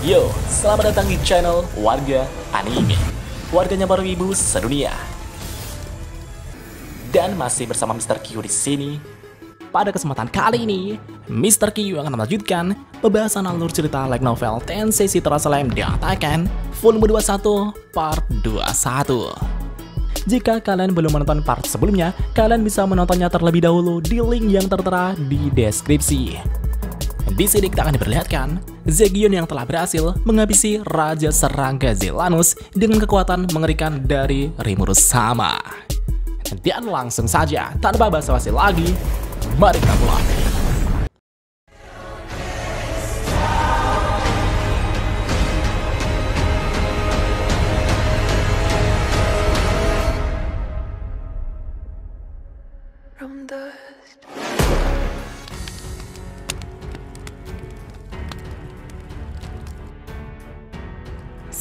Yo, selamat datang di channel Warga Anime, warganya para wibu sedunia. Dan masih bersama Mr. Q di sini. Pada kesempatan kali ini, Mr. Q akan melanjutkan pembahasan alur cerita light novel Tensei Citra Slime Diatakan Volume 21 Part 21. Jika kalian belum menonton part sebelumnya, kalian bisa menontonnya terlebih dahulu di link yang tertera di deskripsi. Di sini kita akan diperlihatkan Zegion yang telah berhasil menghabisi Raja Serangga Zelanus dengan kekuatan mengerikan dari Rimuru Sama. Dan langsung saja, tanpa basa-basi lagi, mari kita mulai.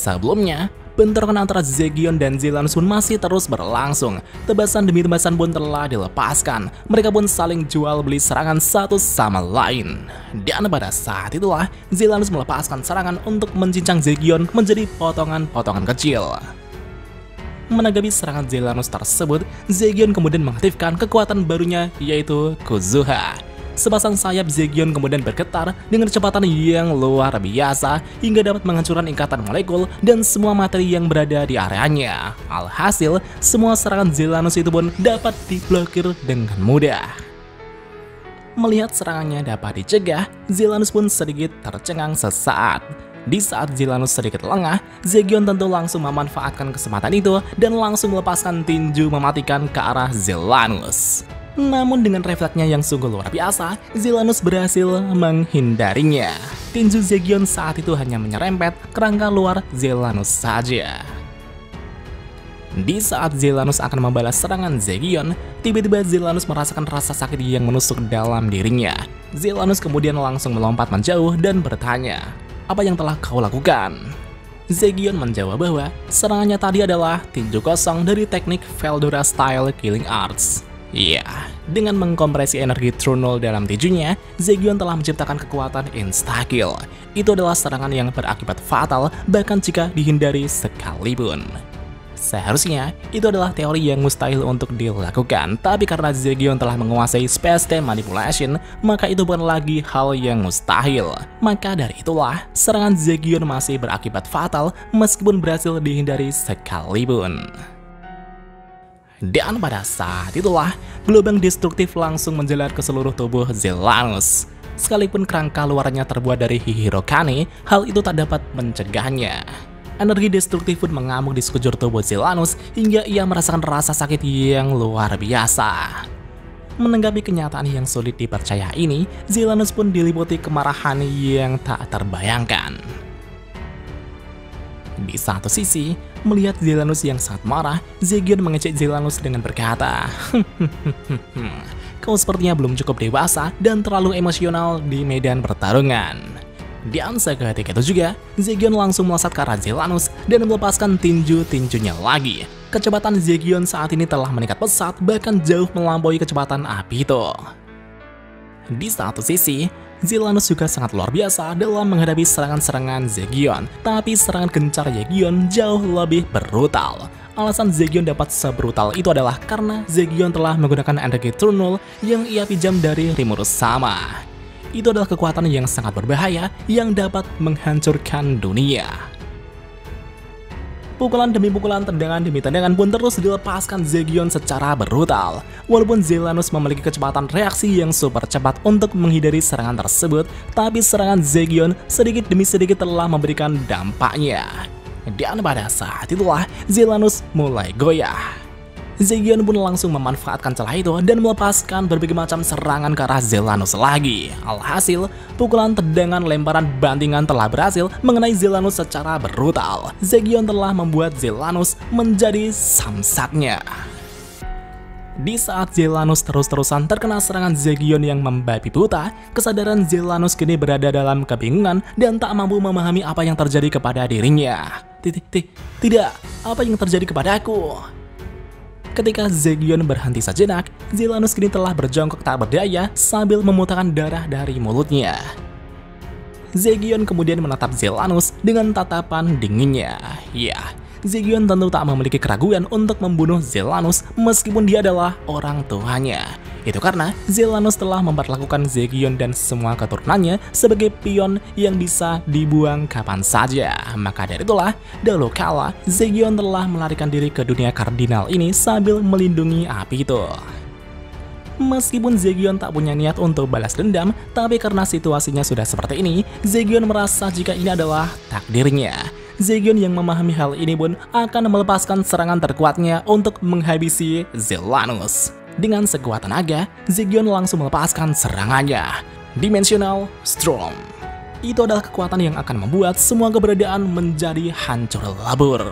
Sebelumnya, bentrokan antara Zegion dan Zelanus pun masih terus berlangsung. Tebasan demi tebasan pun telah dilepaskan. Mereka pun saling jual beli serangan satu sama lain. Dan pada saat itulah, Zelanus melepaskan serangan untuk mencincang Zegion menjadi potongan-potongan kecil. Menanggapi serangan Zelanus tersebut, Zegion kemudian mengaktifkan kekuatan barunya, yaitu Kuzuha. Sepasang sayap Zegion kemudian bergetar dengan kecepatan yang luar biasa hingga dapat menghancurkan ikatan molekul dan semua materi yang berada di areanya. Alhasil, semua serangan Zelanus itu pun dapat diblokir dengan mudah. Melihat serangannya dapat dicegah, Zelanus pun sedikit tercengang sesaat. Di saat Zelanus sedikit lengah, Zegion tentu langsung memanfaatkan kesempatan itu dan langsung melepaskan tinju mematikan ke arah Zelanus. Namun dengan refleksnya yang sungguh luar biasa, Zelanus berhasil menghindarinya. Tinju Zegion saat itu hanya menyerempet kerangka luar Zelanus saja. Di saat Zelanus akan membalas serangan Zegion, tiba-tiba Zelanus merasakan rasa sakit yang menusuk dalam dirinya. Zelanus kemudian langsung melompat menjauh dan bertanya, "Apa yang telah kau lakukan?" Zegion menjawab bahwa serangannya tadi adalah tinju kosong dari teknik Veldora Style Killing Arts. Ya, dengan mengkompresi energi True Null dalam tinjunya, Zegion telah menciptakan kekuatan Insta-Kill. Itu adalah serangan yang berakibat fatal bahkan jika dihindari sekalipun. Seharusnya, itu adalah teori yang mustahil untuk dilakukan, tapi karena Zegion telah menguasai Space Time Manipulation, maka itu bukan lagi hal yang mustahil. Maka dari itulah, serangan Zegion masih berakibat fatal meskipun berhasil dihindari sekalipun. Dan pada saat itulah, gelombang destruktif langsung menjalar ke seluruh tubuh Zelanus. Sekalipun kerangka luarnya terbuat dari Hihirokane, hal itu tak dapat mencegahnya. Energi destruktif pun mengamuk di sekujur tubuh Zelanus hingga ia merasakan rasa sakit yang luar biasa. Menanggapi kenyataan yang sulit dipercaya ini, Zelanus pun diliputi kemarahan yang tak terbayangkan. Di satu sisi, melihat Zelanus yang sangat marah, Zegion mengejek Zelanus dengan berkata, "Kau sepertinya belum cukup dewasa dan terlalu emosional di medan pertarungan." Dan seketika itu juga, Zegion langsung melesat ke arah Zelanus dan melepaskan tinju-tinjunya lagi. Kecepatan Zegion saat ini telah meningkat pesat, bahkan jauh melampaui kecepatan Abito. Di satu sisi, Zelanus juga sangat luar biasa dalam menghadapi serangan-serangan Zegion, tapi serangan gencar Zegion jauh lebih brutal. Alasan Zegion dapat sebrutal itu adalah karena Zegion telah menggunakan energi True Null yang ia pinjam dari Rimuru Sama. Itu adalah kekuatan yang sangat berbahaya yang dapat menghancurkan dunia. Pukulan demi pukulan, tendangan demi tendangan pun terus dilepaskan Zegion secara brutal. Walaupun Zelanus memiliki kecepatan reaksi yang super cepat untuk menghindari serangan tersebut, tapi serangan Zegion sedikit demi sedikit telah memberikan dampaknya. Dan pada saat itulah, Zelanus mulai goyah. Zegion pun langsung memanfaatkan celah itu dan melepaskan berbagai macam serangan ke arah Zelanus lagi. Alhasil, pukulan, tendangan, lemparan, bantingan telah berhasil mengenai Zelanus secara brutal. Zegion telah membuat Zelanus menjadi samsatnya. Di saat Zelanus terus-terusan terkena serangan Zegion yang membabi buta, kesadaran Zelanus kini berada dalam kebingungan dan tak mampu memahami apa yang terjadi kepada dirinya. Tidak, apa yang terjadi kepadaku? Ketika Zegion berhenti sejenak, Zelanus kini telah berjongkok tak berdaya sambil memuntahkan darah dari mulutnya. Zegion kemudian menatap Zelanus dengan tatapan dinginnya. Ya, Zegion tentu tak memiliki keraguan untuk membunuh Zelanus meskipun dia adalah orang tuanya. Itu karena Zelanus telah memperlakukan Zegion dan semua keturunannya sebagai pion yang bisa dibuang kapan saja. Maka dari itulah, dahulu kala Zegion telah melarikan diri ke dunia kardinal ini sambil melindungi api itu. Meskipun Zegion tak punya niat untuk balas dendam, tapi karena situasinya sudah seperti ini, Zegion merasa jika ini adalah takdirnya. Zegion yang memahami hal ini pun akan melepaskan serangan terkuatnya untuk menghabisi Zelanus. Dengan sekuat tenaga, Zegion langsung melepaskan serangannya. Dimensional Storm. Itu adalah kekuatan yang akan membuat semua keberadaan menjadi hancur lebur.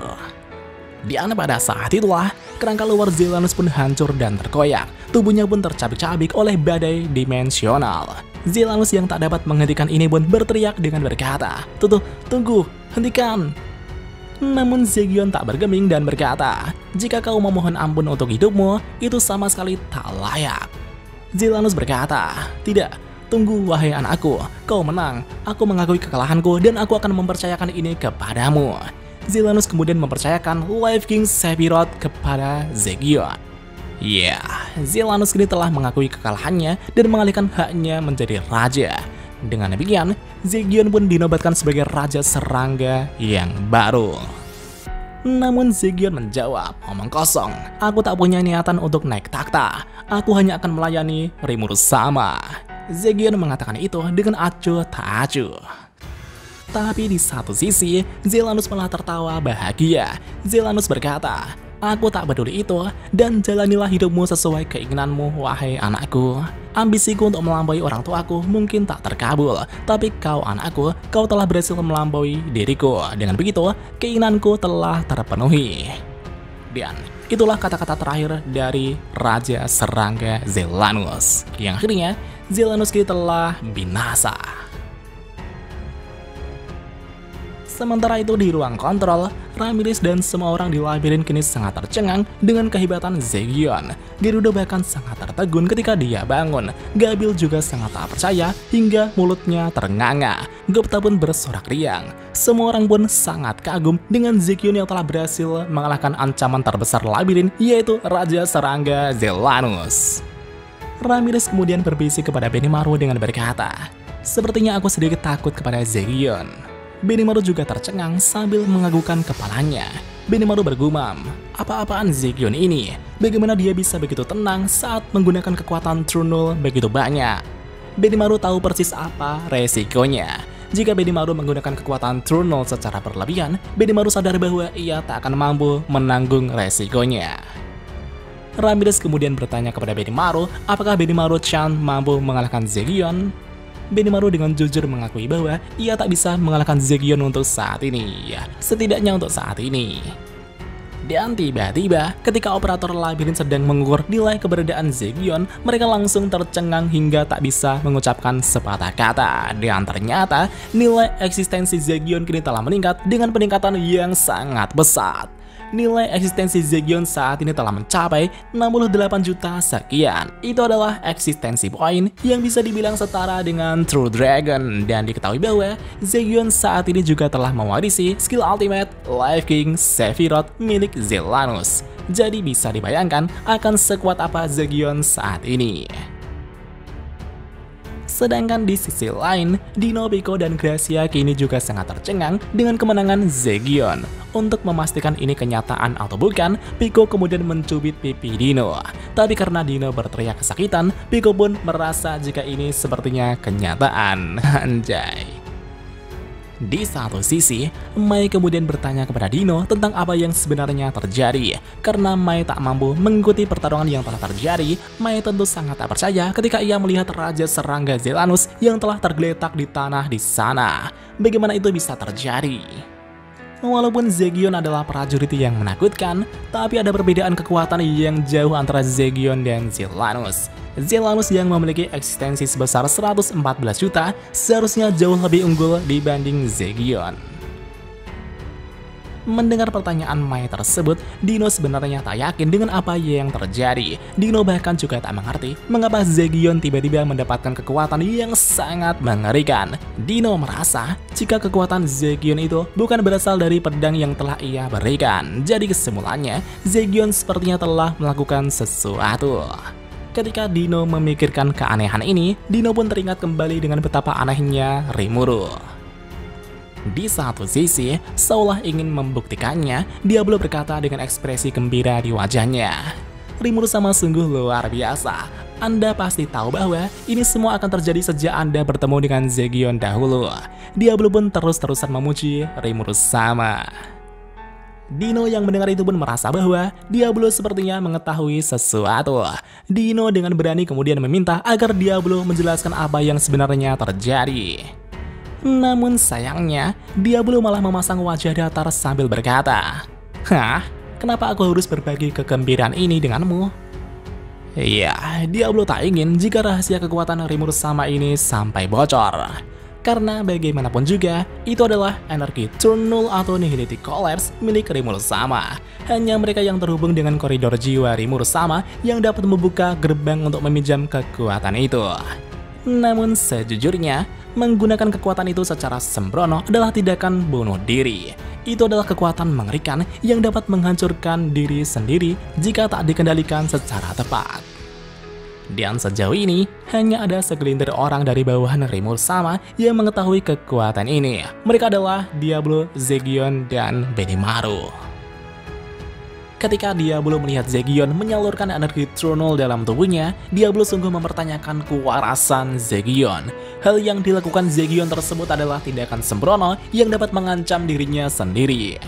Dan pada saat itulah, kerangka luar Zelanus pun hancur dan terkoyak. Tubuhnya pun tercabik-cabik oleh badai dimensional. Zelanus yang tak dapat menghentikan ini pun berteriak dengan berkata, Tunggu, hentikan!" Namun Zegion tak bergeming dan berkata, "Jika kau memohon ampun untuk hidupmu, itu sama sekali tak layak." Zelanus berkata, "Tidak, tunggu wahai anakku, kau menang, aku mengakui kekalahanku dan aku akan mempercayakan ini kepadamu." Zelanus kemudian mempercayakan Life King Sephiroth kepada Zegion. Ya, Zelanus kini telah mengakui kekalahannya dan mengalihkan haknya menjadi raja. Dengan demikian, Zegion pun dinobatkan sebagai Raja Serangga yang baru. Namun Zegion menjawab, "Omong kosong, aku tak punya niatan untuk naik takhta. Aku hanya akan melayani Rimuru Sama." Zegion mengatakan itu dengan acuh tak acuh. Tapi di satu sisi, Zelanus malah tertawa bahagia. Zelanus berkata, "Aku tak peduli itu, dan jalanilah hidupmu sesuai keinginanmu, wahai anakku. Ambisiku untuk melampaui orang tuaku mungkin tak terkabul, tapi kau anakku, kau telah berhasil melampaui diriku. Dengan begitu, keinginanku telah terpenuhi." Dan itulah kata-kata terakhir dari Raja Serangga Zelanus, yang akhirnya Zelanus kini telah binasa. Sementara itu di ruang kontrol, Ramirez dan semua orang di labirin kini sangat tercengang dengan kehebatan Zegion. Gerudo bahkan sangat tertegun ketika dia bangun. Gabil juga sangat tak percaya hingga mulutnya ternganga. Gupta pun bersorak riang. Semua orang pun sangat kagum dengan Zegion yang telah berhasil mengalahkan ancaman terbesar labirin, yaitu Raja Serangga Zelanus. Ramirez kemudian berbisik kepada Benimaru dengan berkata, "Sepertinya aku sedikit takut kepada Zegion." Benimaru juga tercengang sambil menganggukkan kepalanya. Benimaru bergumam, "Apa-apaan Zegion ini? Bagaimana dia bisa begitu tenang saat menggunakan kekuatan True Null begitu banyak?" Benimaru tahu persis apa resikonya. Jika Benimaru menggunakan kekuatan True Null secara berlebihan, Benimaru sadar bahwa ia tak akan mampu menanggung resikonya. Ramirez kemudian bertanya kepada Benimaru, apakah Benimaru-chan mampu mengalahkan Zegion? Benimaru dengan jujur mengakui bahwa ia tak bisa mengalahkan Zegion untuk saat ini, ya, setidaknya untuk saat ini. Dan tiba-tiba, ketika operator labirin sedang mengukur nilai keberadaan Zegion, mereka langsung tercengang hingga tak bisa mengucapkan sepatah kata. Dan ternyata, nilai eksistensi Zegion kini telah meningkat dengan peningkatan yang sangat pesat. Nilai eksistensi Zegion saat ini telah mencapai 68 juta sekian. Itu adalah eksistensi poin yang bisa dibilang setara dengan True Dragon. Dan diketahui bahwa Zegion saat ini juga telah mewarisi skill ultimate Life King Sephiroth milik Zelanus. Jadi bisa dibayangkan akan sekuat apa Zegion saat ini. Sedangkan di sisi lain, Dino, Pico, dan Gracia kini juga sangat tercengang dengan kemenangan Zegion. Untuk memastikan ini kenyataan atau bukan, Pico kemudian mencubit pipi Dino. Tapi karena Dino berteriak kesakitan, Pico pun merasa jika ini sepertinya kenyataan. Anjay. Di satu sisi, Mai kemudian bertanya kepada Dino tentang apa yang sebenarnya terjadi. Karena Mai tak mampu mengikuti pertarungan yang telah terjadi, Mai tentu sangat tak percaya ketika ia melihat Raja Serangga Zelanus yang telah tergeletak di tanah di sana. Bagaimana itu bisa terjadi? Walaupun Zegion adalah prajurit yang menakutkan, tapi ada perbedaan kekuatan yang jauh antara Zegion dan Zelanus. Zelanus yang memiliki eksistensi sebesar 114 juta seharusnya jauh lebih unggul dibanding Zegion. Mendengar pertanyaan Mai tersebut, Dino sebenarnya tak yakin dengan apa yang terjadi. Dino bahkan juga tak mengerti mengapa Zegion tiba-tiba mendapatkan kekuatan yang sangat mengerikan. Dino merasa jika kekuatan Zegion itu bukan berasal dari pedang yang telah ia berikan. Jadi kesimpulannya, Zegion sepertinya telah melakukan sesuatu. Ketika Dino memikirkan keanehan ini, Dino pun teringat kembali dengan betapa anehnya Rimuru. Di satu sisi, seolah ingin membuktikannya, Diablo berkata dengan ekspresi gembira di wajahnya. Rimuru sama sungguh luar biasa. Anda pasti tahu bahwa ini semua akan terjadi sejak Anda bertemu dengan Zegion dahulu. Diablo pun terus-terusan memuji Rimuru sama. Dino yang mendengar itu pun merasa bahwa Diablo sepertinya mengetahui sesuatu. Dino dengan berani kemudian meminta agar Diablo menjelaskan apa yang sebenarnya terjadi. Namun sayangnya, Diablo malah memasang wajah datar sambil berkata, "Hah? Kenapa aku harus berbagi kegembiraan ini denganmu?" Ya, Diablo tak ingin jika rahasia kekuatan Rimuru sama ini sampai bocor. Karena bagaimanapun juga, itu adalah energi Turn Null atau Nihility Collapse milik Rimuru sama. Hanya mereka yang terhubung dengan koridor jiwa Rimuru sama yang dapat membuka gerbang untuk meminjam kekuatan itu. Namun sejujurnya, menggunakan kekuatan itu secara sembrono adalah tindakan bunuh diri. Itu adalah kekuatan mengerikan yang dapat menghancurkan diri sendiri jika tak dikendalikan secara tepat. Dan sejauh ini, hanya ada segelintir orang dari bawahan Rimuru sama yang mengetahui kekuatan ini. Mereka adalah Diablo, Zegion, dan Benimaru. Ketika Diablo melihat Zegion menyalurkan energi Turn Null dalam tubuhnya, Diablo sungguh mempertanyakan kewarasan Zegion. Hal yang dilakukan Zegion tersebut adalah tindakan sembrono yang dapat mengancam dirinya sendiri.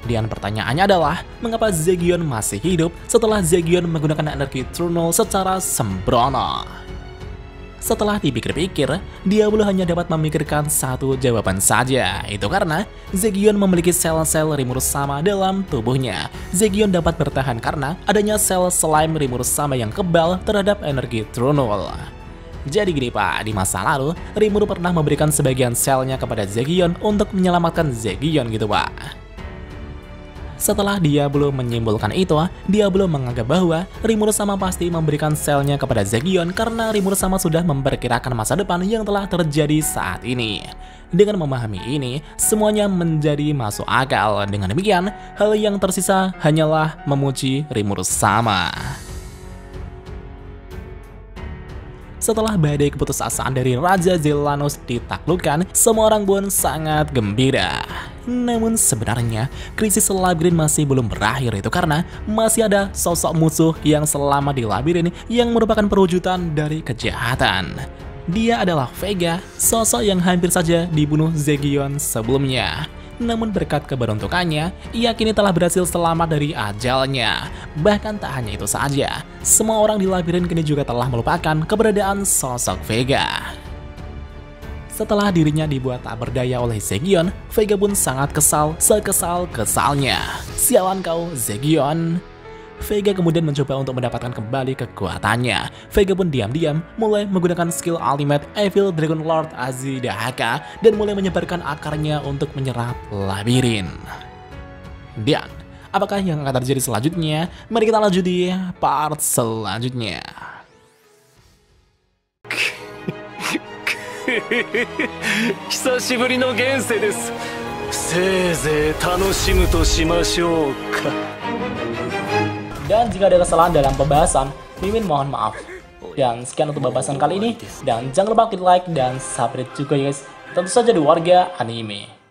Dan pertanyaannya adalah, mengapa Zegion masih hidup setelah Zegion menggunakan energi Turn Null secara sembrono? Setelah dipikir-pikir, Diablo hanya dapat memikirkan satu jawaban saja. Itu karena Zegion memiliki sel-sel Rimuru sama dalam tubuhnya. Zegion dapat bertahan karena adanya sel slime Rimuru sama yang kebal terhadap energi Turn Null. Jadi gini Pak, di masa lalu, Rimuru pernah memberikan sebagian selnya kepada Zegion untuk menyelamatkan Zegion gitu Pak. Setelah Diablo menyimpulkan itu, Diablo menganggap bahwa Rimuru sama pasti memberikan selnya kepada Zegion karena Rimuru sama sudah memperkirakan masa depan yang telah terjadi saat ini. Dengan memahami ini, semuanya menjadi masuk akal. Dengan demikian, hal yang tersisa hanyalah memuji Rimuru sama. Setelah badai keputusasaan dari Raja Zelanus ditaklukkan, semua orang pun sangat gembira. Namun sebenarnya, krisis labirin masih belum berakhir itu karena masih ada sosok musuh yang selama di labirin yang merupakan perwujudan dari kejahatan. Dia adalah Vega, sosok yang hampir saja dibunuh Zegion sebelumnya. Namun berkat keberuntungannya, ia kini telah berhasil selamat dari ajalnya. Bahkan tak hanya itu saja, semua orang di labirin kini juga telah melupakan keberadaan sosok Vega. Setelah dirinya dibuat tak berdaya oleh Zegion, Vega pun sangat kesal, sekesal-kesalnya. Sialan kau, Zegion. Vega kemudian mencoba untuk mendapatkan kembali kekuatannya. Vega pun diam-diam mulai menggunakan skill ultimate Evil Dragon Lord Azidahaka dan mulai menyebarkan akarnya untuk menyerap labirin. Dan apakah yang akan terjadi selanjutnya? Mari kita lanjut di part selanjutnya. 久しぶりの現世です。せいぜい楽しむとしましょうか。 Dan jika ada kesalahan dalam pembahasan, Mimin mohon maaf. Dan sekian untuk pembahasan kali ini. Dan jangan lupa klik like dan subscribe juga guys. Tentu saja di warga anime.